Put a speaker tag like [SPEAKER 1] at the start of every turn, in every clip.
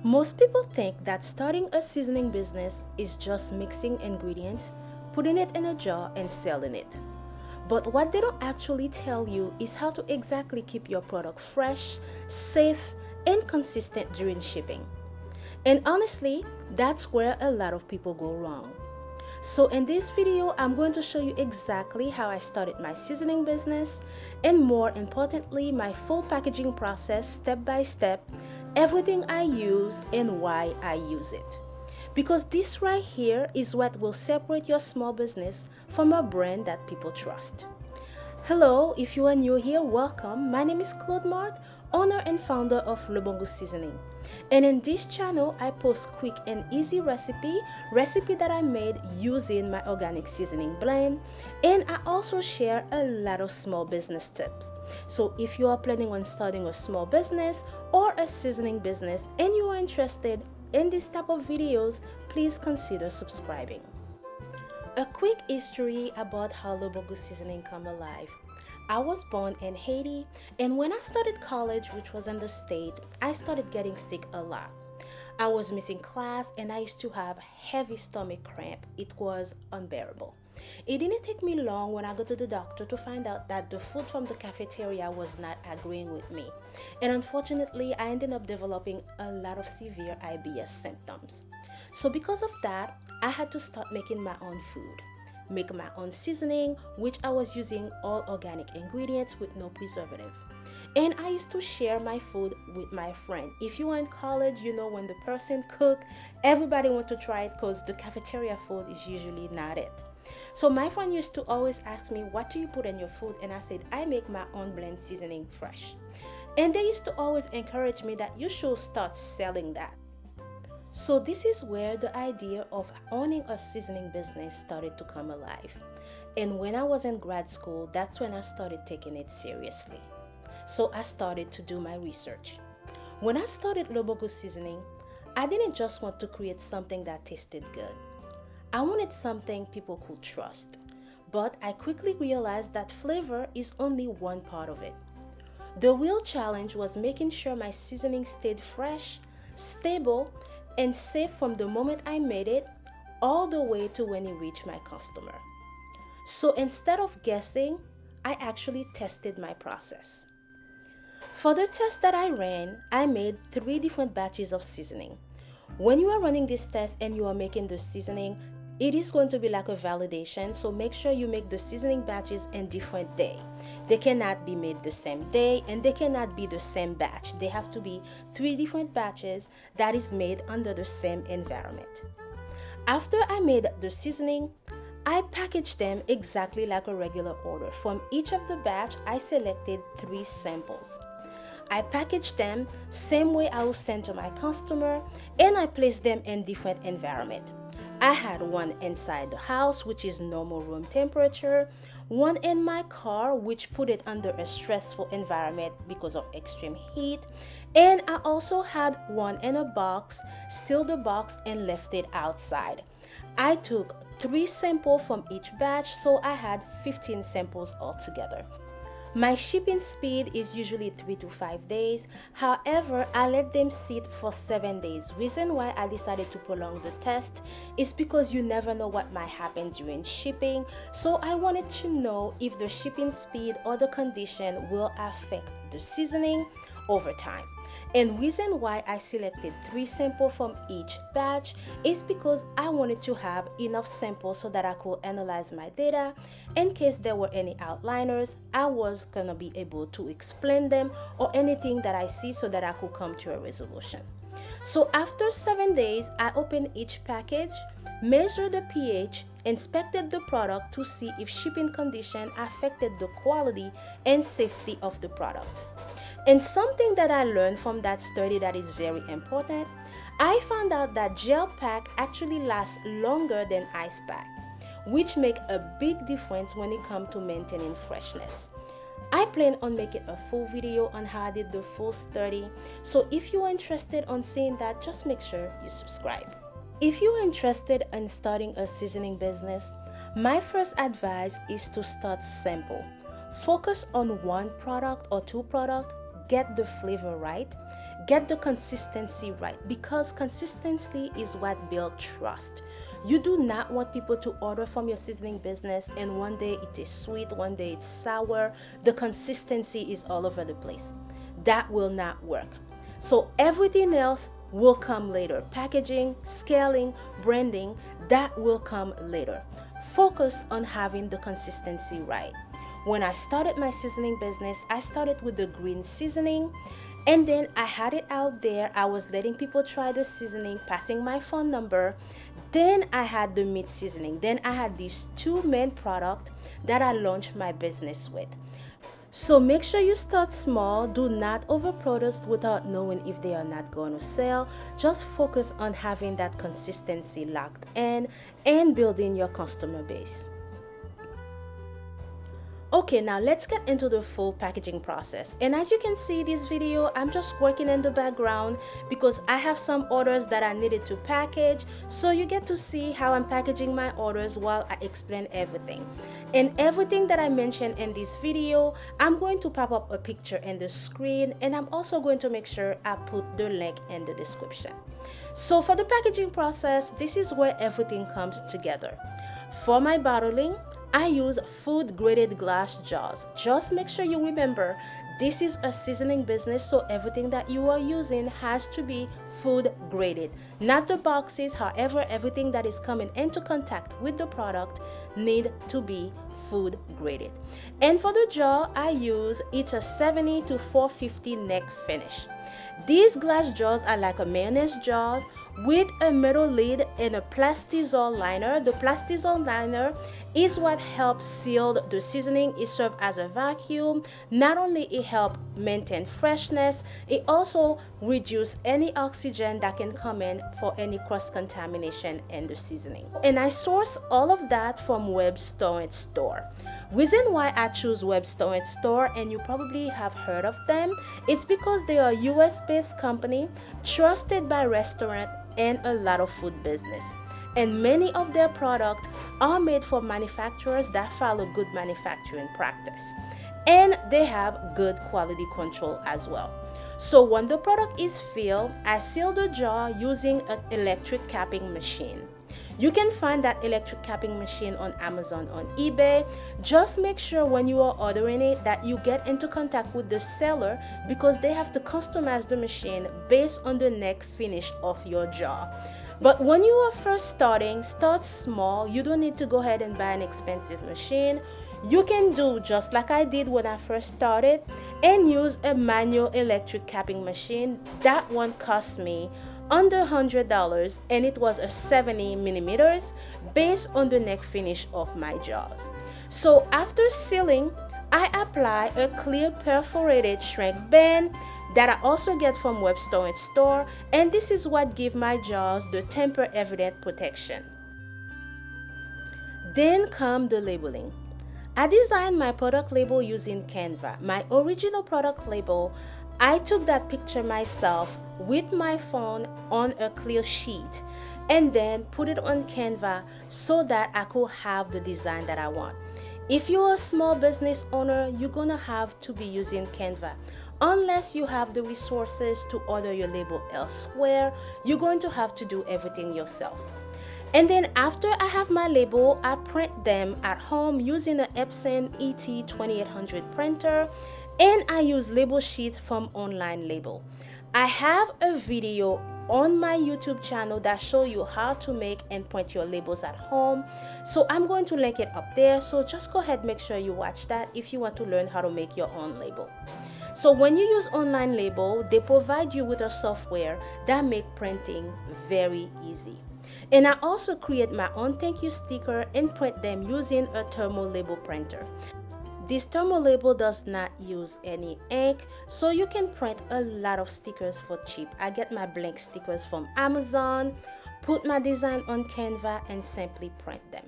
[SPEAKER 1] Most people think that starting a seasoning business is just mixing ingredients, putting it in a jar, and selling it. But what they don't actually tell you is how to exactly keep your product fresh, safe, and consistent during shipping. And honestly, that's where a lot of people go wrong. So in this video, I'm going to show you exactly how I started my seasoning business and more importantly, my full packaging process step by step, everything I use and why I use it. Because this right here is what will separate your small business from a brand that people trust. Hello, if you are new here, welcome. My name is Claude Mart, owner and founder of Le Bon Goût Seasoning. And in this channel, I post quick and easy recipe that I made using my organic seasoning blend. And I also share a lot of small business tips. So if you are planning on starting a small business or a seasoning business and you are interested in this type of videos, please consider subscribing. A quick history about how Le Bon Goût Seasoning come alive. I was born in Haiti, and when I started college, which was in the state, I started getting sick a lot. I was missing class and I used to have heavy stomach cramp. It was unbearable. It didn't take me long when I got to the doctor to find out that the food from the cafeteria was not agreeing with me. And unfortunately, I ended up developing a lot of severe IBS symptoms. So because of that, I had to start making my own food. Make my own seasoning, which I was using all organic ingredients with no preservative. And I used to share my food with my friend. If you are in college, you know when the person cook, everybody want to try it because the cafeteria food is usually not it. So my friend used to always ask me, what do you put in your food? And I said, I make my own blend seasoning fresh. And they used to always encourage me that you should start selling that. So this is where the idea of owning a seasoning business started to come alive. And when I was in grad school, that's when I started taking it seriously. So I started to do my research. When I started Le Bon Goût Seasoning, I didn't just want to create something that tasted good. I wanted something people could trust. But I quickly realized that flavor is only one part of it. The real challenge was making sure my seasoning stayed fresh, stable, and safe from the moment I made it all the way to when it reached my customer. So instead of guessing, I actually tested my process. For the test that I ran, I made 3 different batches of seasoning. When you are running this test and you are making the seasoning, it is going to be like a validation, so make sure you make the seasoning batches in different day. They cannot be made the same day and they cannot be the same batch. They have to be 3 different batches that is made under the same environment. After I made the seasoning, I packaged them exactly like a regular order. From each of the batch, I selected 3 samples. I packaged them same way I will send to my customer and I placed them in different environment. I had one inside the house, which is normal room temperature, one in my car, which put it under a stressful environment because of extreme heat, and I also had one in a box, sealed the box, and left it outside. I took 3 samples from each batch, so I had 15 samples altogether. My shipping speed is usually 3 to 5 days. However, I let them sit for 7 days. Reason why I decided to prolong the test is because you never know what might happen during shipping. So I wanted to know if the shipping speed or the condition will affect the seasoning over time. And reason why I selected 3 samples from each batch is because I wanted to have enough samples so that I could analyze my data. In case there were any outliners, I was gonna be able to explain them or anything that I see so that I could come to a resolution. So after 7 days, I opened each package, measured the pH, inspected the product to see if shipping condition affected the quality and safety of the product. And something that I learned from that study that is very important, I found out that gel pack actually lasts longer than ice pack, which make a big difference when it comes to maintaining freshness. I plan on making a full video on how I did the full study, so if you are interested on seeing that, just make sure you subscribe. If you are interested in starting a seasoning business, my first advice is to start simple. Focus on one product or 2 products, get the flavor right, Get the consistency right, because consistency is what builds trust. You do not want people to order from your seasoning business and one day it is sweet, one day it's sour. The consistency is all over the place. That will not work. So everything else will come later. Packaging, scaling, branding, that will come later. Focus on having the consistency right. When I started my seasoning business, I started with the green seasoning, and then I had it out there. I was letting people try the seasoning, passing my phone number. Then I had the meat seasoning. Then I had these two main products that I launched my business with. So make sure you start small. Do not overproduce without knowing if they are not going to sell. Just focus on having that consistency locked in and building your customer base. Okay, now let's get into the full packaging process. And as you can see this video, I'm just working in the background because I have some orders that I needed to package. So you get to see how I'm packaging my orders while I explain everything. And everything that I mentioned in this video, I'm going to pop up a picture in the screen, and I'm also going to make sure I put the link in the description. So for the packaging process, this is where everything comes together. For my bottling, I use food graded glass jars. Just make sure you remember this is a seasoning business, so everything that you are using has to be food graded, not the boxes. However, everything that is coming into contact with the product need to be food graded. And for the jar, I use it's a 70 to 450 neck finish. These glass jars are like a mayonnaise jar with a metal lid and a plastisol liner. The plastisol liner is what helps seal the seasoning. It serves as a vacuum. Not only it helps maintain freshness, it also reduces any oxygen that can come in for any cross-contamination in the seasoning. And I source all of that from Web Storage Store. Reason why I choose Web Storage Store, and you probably have heard of them, it's because they are a US-based company trusted by restaurants and a lot of food business. And many of their products are made for manufacturers that follow good manufacturing practice. And they have good quality control as well. So when the product is filled, I seal the jar using an electric capping machine. You can find that electric capping machine on Amazon, on eBay. Just make sure when you are ordering it that you get into contact with the seller, because they have to customize the machine based on the neck finish of your jar. But when you are first starting, start small. You don't need to go ahead and buy an expensive machine. You can do just like I did when I first started and use a manual electric capping machine. That one cost me under $100, and it was a 70 millimeters based on the neck finish of my jars. So after sealing, I apply a clear perforated shrink band that I also get from Web Storage Store, and this is what gives my jars the tamper evident protection. Then come the labeling. I designed my product label using Canva. My original product label, I took that picture myself with my phone on a clear sheet and then put it on Canva so that I could have the design that I want. If you're a small business owner, you're gonna have to be using Canva. Unless you have the resources to order your label elsewhere, you're going to have to do everything yourself. And then after I have my label, I print them at home using an Epson ET2800 printer, and I use label sheets from Online Label. I have a video on my YouTube channel that shows you how to make and print your labels at home. So I'm going to link it up there. So just go ahead, make sure you watch that if you want to learn how to make your own label. So when you use Online Label, they provide you with a software that makes printing very easy. And I also create my own thank you sticker and print them using a thermal label printer. This thermal label does not use any ink, so you can print a lot of stickers for cheap. I get my blank stickers from Amazon, put my design on Canva, and simply print them.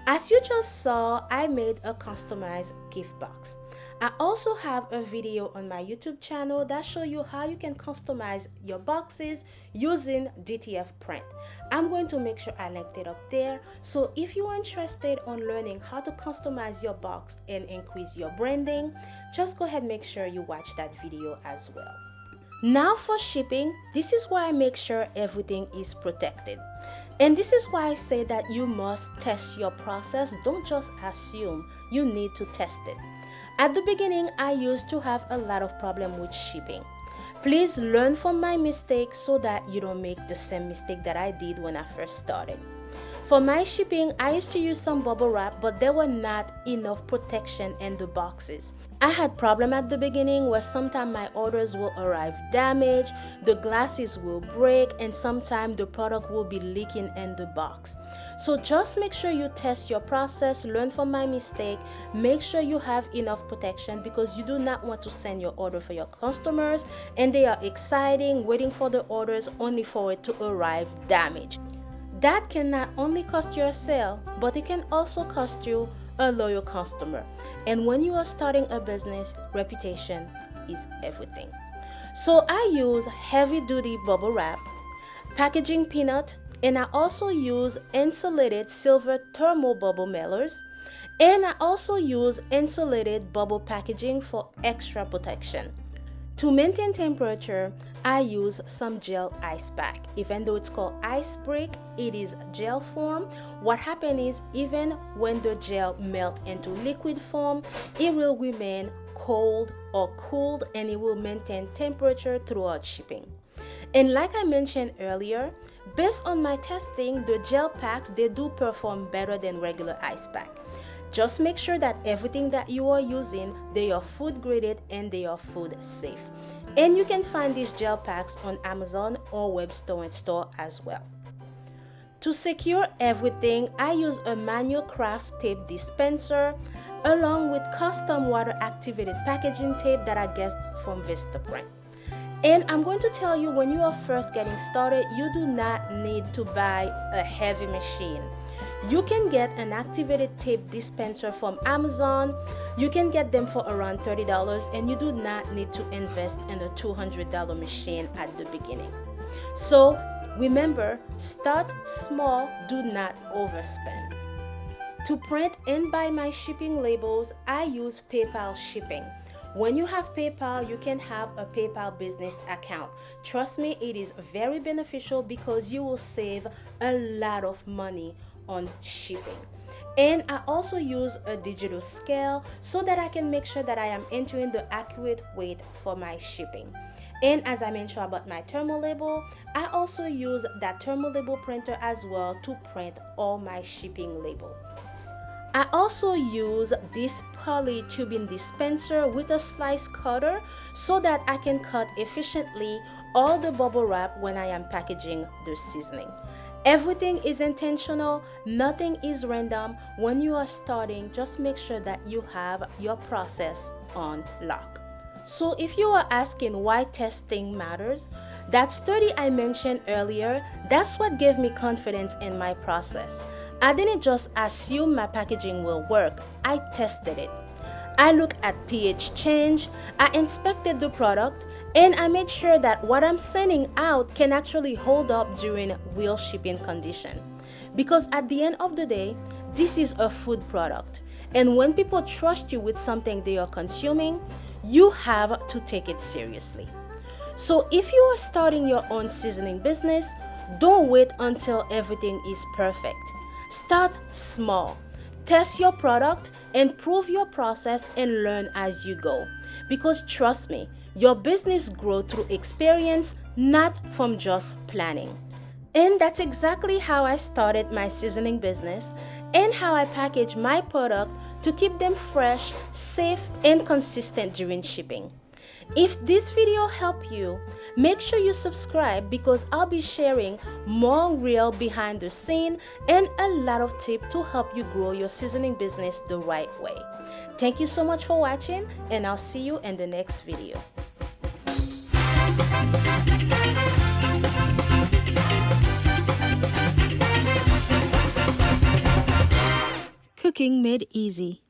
[SPEAKER 1] As you just saw, I made a customized gift box. I also have a video on my YouTube channel that shows you how you can customize your boxes using DTF print. I'm going to make sure I linked it up there. So if you're interested on learning how to customize your box and increase your branding, just go ahead and make sure you watch that video as well. Now for shipping, this is why I make sure everything is protected. And this is why I say that you must test your process. Don't just assume, you need to test it. At the beginning, I used to have a lot of problem with shipping. Please learn from my mistakes so that you don't make the same mistake that I did when I first started. For my shipping, I used to use some bubble wrap, but there were not enough protection in the boxes. I had problem at the beginning where sometimes my orders will arrive damaged, the glasses will break, and sometimes the product will be leaking in the box. So just make sure you test your process, learn from my mistake, make sure you have enough protection because you do not want to send your order for your customers and they are exciting, waiting for the orders only for it to arrive damaged. That can not only cost you a sale, but it can also cost you a loyal customer. And when you are starting a business, reputation is everything. So I use heavy duty bubble wrap, packaging peanut, and I also use insulated silver thermal bubble mailers, and I also use insulated bubble packaging for extra protection. To maintain temperature, I use some gel ice pack. Even though it's called ice break, it is gel form. What happens is even when the gel melts into liquid form, it will remain cold or cooled and it will maintain temperature throughout shipping. And like I mentioned earlier, based on my testing, the gel packs, they do perform better than regular ice pack. Just make sure that everything that you are using, they are food graded and they are food safe. And you can find these gel packs on Amazon or web store and store as well. To secure everything, I use a manual craft tape dispenser along with custom water activated packaging tape that I get from Vistaprint. And I'm going to tell you, when you are first getting started, you do not need to buy a heavy machine. You can get an activated tape dispenser from Amazon. You can get them for around $30 and you do not need to invest in a $200 machine at the beginning. So remember, start small, do not overspend. To print and buy my shipping labels, I use PayPal shipping. When you have PayPal, you can have a PayPal business account. Trust me, it is very beneficial because you will save a lot of money on shipping. And I also use a digital scale so that I can make sure that I am entering the accurate weight for my shipping. And as I mentioned about my thermal label, I also use that thermal label printer as well to print all my shipping label. I also use this polytubing dispenser with a slice cutter so that I can cut efficiently all the bubble wrap when I am packaging the seasoning. Everything is intentional, nothing is random. When you are starting, just make sure that you have your process on lock. So if you are asking why testing matters, that study I mentioned earlier, that's what gave me confidence in my process. I didn't just assume my packaging will work, I tested it. I looked at pH change, I inspected the product, and I made sure that what I'm sending out can actually hold up during real shipping condition. Because at the end of the day, this is a food product. And when people trust you with something they are consuming, you have to take it seriously. So if you are starting your own seasoning business, don't wait until everything is perfect. Start small. Test your product, improve your process, and learn as you go. Because trust me, your business grows through experience, not from just planning. And that's exactly how I started my seasoning business and how I package my product to keep them fresh, safe, and consistent during shipping. If this video helped you, make sure you subscribe because I'll be sharing more real behind the scene and a lot of tips to help you grow your seasoning business the right way. Thank you so much for watching, and I'll see you in the next video. Cooking made easy.